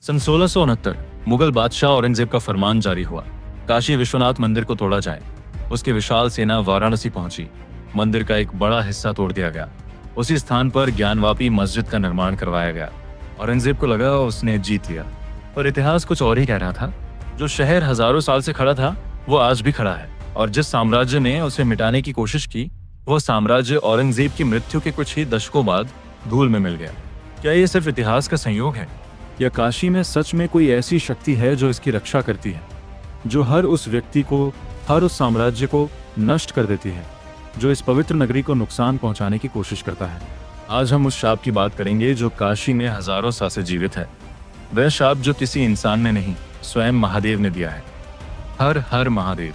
सन 1669 मुगल बादशाह औरंगजेब का फरमान जारी हुआ, काशी विश्वनाथ मंदिर को तोड़ा जाए। उसकी विशाल सेना वाराणसी पहुंची। मंदिर का एक बड़ा हिस्सा तोड़ दिया गया। उसी स्थान पर ज्ञानवापी मस्जिद का निर्माण करवाया गया। औरंगजेब को लगा उसने जीत लिया, पर इतिहास कुछ और ही कह रहा था। जो शहर हजारों साल से खड़ा था वो आज भी खड़ा है, और जिस साम्राज्य ने उसे मिटाने की कोशिश की वो साम्राज्य औरंगजेब की मृत्यु के कुछ ही दशकों बाद धूल में मिल गया। क्या ये सिर्फ इतिहास का संयोग है, या काशी में सच में कोई ऐसी शक्ति है जो इसकी रक्षा करती है, जो हर उस व्यक्ति को, हर उस साम्राज्य को नष्ट कर देती है, जो इस पवित्र नगरी को नुकसान पहुंचाने की कोशिश करता है। आज हम उस शाप की बात करेंगे जो काशी में हजारों साल से जीवित है। वह शाप जो किसी इंसान ने नहीं, स्वयं महादेव ने दिया है। हर हर महादेव।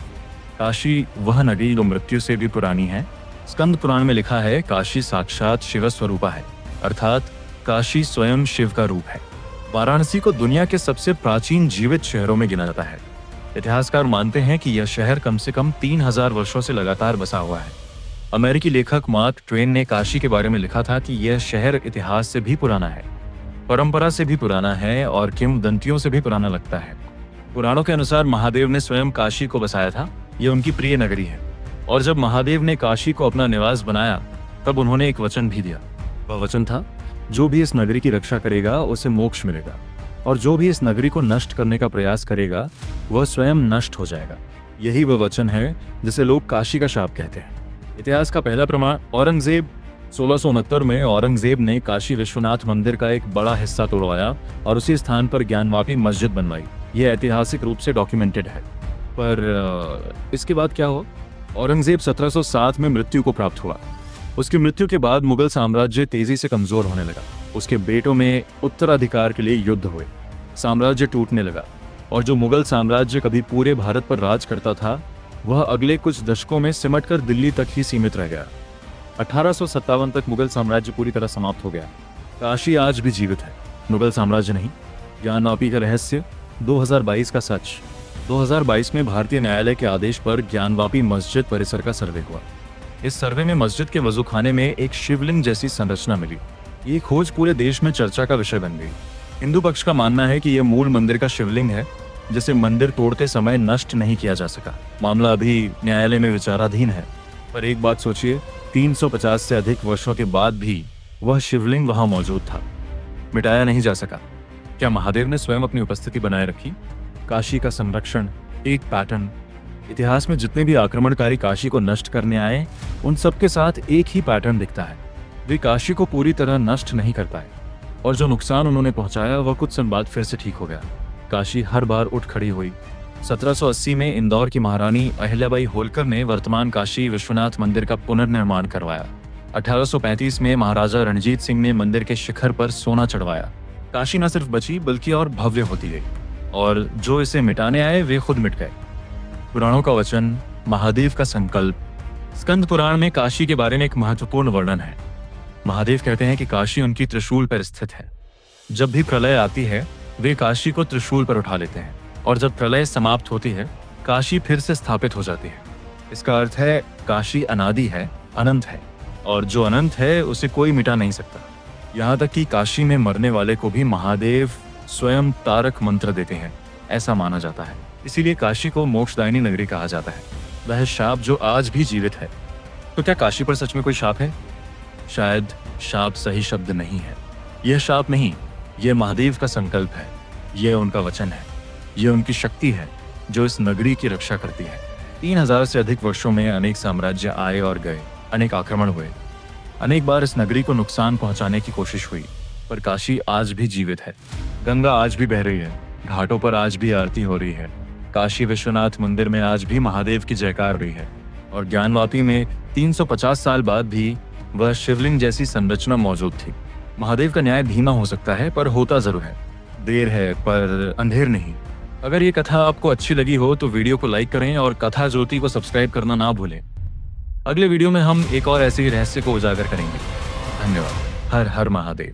काशी वह नगरी जो मृत्यु से भी पुरानी है। स्कंद पुराण में लिखा है, काशी साक्षात शिव स्वरूपा है, अर्थात काशी स्वयं शिव का रूप है। वाराणसी को दुनिया के सबसे प्राचीन जीवित शहरों में गिना जाता है। इतिहासकार मानते हैं कि यह शहर कम से कम 3000 वर्षों से लगातार बसा हुआ है। अमेरिकी लेखक मार्क ट्वेन ने काशी के बारे में लिखा था कि यह शहर इतिहास से भी पुराना है, परंपरा से भी पुराना है और किंवदंतियों से भी पुराना लगता है। पुराणों के अनुसार महादेव ने स्वयं काशी को बसाया था। यह उनकी प्रिय नगरी है, और जब महादेव ने काशी को अपना निवास बनाया तब उन्होंने एक वचन भी दिया। वह वचन था, जो भी इस नगरी की रक्षा करेगा उसे मोक्ष मिलेगा, और जो भी इस नगरी को नष्ट करने का प्रयास करेगा वह स्वयं नष्ट हो जाएगा। यही वह वचन है जिसे लोग काशी का शाप कहते हैं। इतिहास का पहला प्रमाण औरंगजेब 1669 में औरंगजेब ने काशी विश्वनाथ मंदिर का एक बड़ा हिस्सा तोड़वाया और उसी स्थान पर ज्ञानवापी मस्जिद बनवाई। यह ऐतिहासिक रूप से डॉक्यूमेंटेड है। पर इसके बाद क्या हुआ? औरंगजेब 1707 में मृत्यु को प्राप्त हुआ। उसकी मृत्यु के बाद मुगल साम्राज्य तेजी से कमजोर होने लगा। उसके बेटों में उत्तराधिकार के लिए युद्ध हुए, साम्राज्य टूटने लगा, और जो मुगल साम्राज्य कभी पूरे भारत पर राज करता था वह अगले कुछ दशकों में सिमटकर दिल्ली तक ही सीमित रह गया। 1857 तक मुगल साम्राज्य पूरी तरह समाप्त हो गया। काशी आज भी जीवित है, मुगल साम्राज्य नहीं। ज्ञानवापी का रहस्य, 2022 का सच। 2022 में भारतीय न्यायालय के आदेश पर ज्ञानवापी मस्जिद परिसर का सर्वे हुआ। इस सर्वे में मस्जिद के वजूखाने में एक शिवलिंग जैसी संरचना मिली। ये खोज पूरे देश में चर्चा का विषय बन गई। हिंदू पक्ष का मानना है कि यह मूल मंदिर का शिवलिंग है, जिसे मंदिर तोड़ते समय नष्ट नहीं किया जा सका। मामला अभी न्यायालय में विचाराधीन है। पर एक बात सोचिए, 350 से अधिक वर्षों के बाद भी वह शिवलिंग वहां मौजूद था, मिटाया नहीं जा सका। क्या महादेव ने स्वयं अपनी उपस्थिति बनाए रखी? काशी का संरक्षण एक पैटर्न। इतिहास में जितने भी आक्रमणकारी काशी को नष्ट करने आए, उन सबके साथ एक ही पैटर्न दिखता है। वे काशी को पूरी तरह नष्ट नहीं कर पाए, और जो नुकसान उन्होंने पहुंचाया वह कुछ समय बाद फिर से ठीक हो गया। काशी हर बार उठ खड़ी हुई। 1780 में इंदौर की महारानी अहिल्याबाई होलकर ने वर्तमान काशी विश्वनाथ मंदिर का पुनर्निर्माण करवाया। 1835 में महाराजा रणजीत सिंह ने मंदिर के शिखर पर सोना चढ़वाया। काशी न सिर्फ बची बल्कि और भव्य होती गई, और जो इसे मिटाने आए वे खुद मिट गए। पुराणों का वचन, महादेव का संकल्प। स्कंद पुराण में काशी के बारे में एक महत्वपूर्ण वर्णन है। महादेव कहते हैं कि काशी उनकी त्रिशूल पर स्थित है। जब भी प्रलय आती है वे काशी को त्रिशूल पर उठा लेते हैं, और जब प्रलय समाप्त होती है काशी फिर से स्थापित हो जाती है। इसका अर्थ है काशी अनादि है, अनंत है, और जो अनंत है उसे कोई मिटा नहीं सकता। यहाँ तक कि काशी में मरने वाले को भी महादेव स्वयं तारक मंत्र देते हैं, ऐसा माना जाता है। इसीलिए काशी को मोक्षदायिनी नगरी कहा जाता है। वह शाप जो आज भी जीवित है। तो क्या काशी पर सच में कोई शाप है? शायद शाप सही शब्द नहीं है। यह शाप नहीं, यह महादेव का संकल्प है। यह उनका वचन है। यह उनकी शक्ति है जो इस नगरी की रक्षा करती है। 3000 से अधिक वर्षों में अनेक साम्राज्य आए और गए, अनेक आक्रमण हुए, अनेक बार इस नगरी को नुकसान पहुंचाने की कोशिश हुई, पर काशी आज भी जीवित है। गंगा आज भी बह रही है, घाटों पर आज भी आरती हो रही है। काशी विश्वनाथ मंदिर में आज भी महादेव की जयकार रही है, और ज्ञानवापी में 350 साल बाद भी वह शिवलिंग जैसी संरचना मौजूद थी। महादेव का न्याय धीमा हो सकता है, पर होता जरूर है। देर है पर अंधेर नहीं। अगर ये कथा आपको अच्छी लगी हो तो वीडियो को लाइक करें और कथा ज्योति को सब्सक्राइब करना ना भूलें। अगले वीडियो में हम एक और ऐसे ही रहस्य को उजागर करेंगे। धन्यवाद। हर हर महादेव।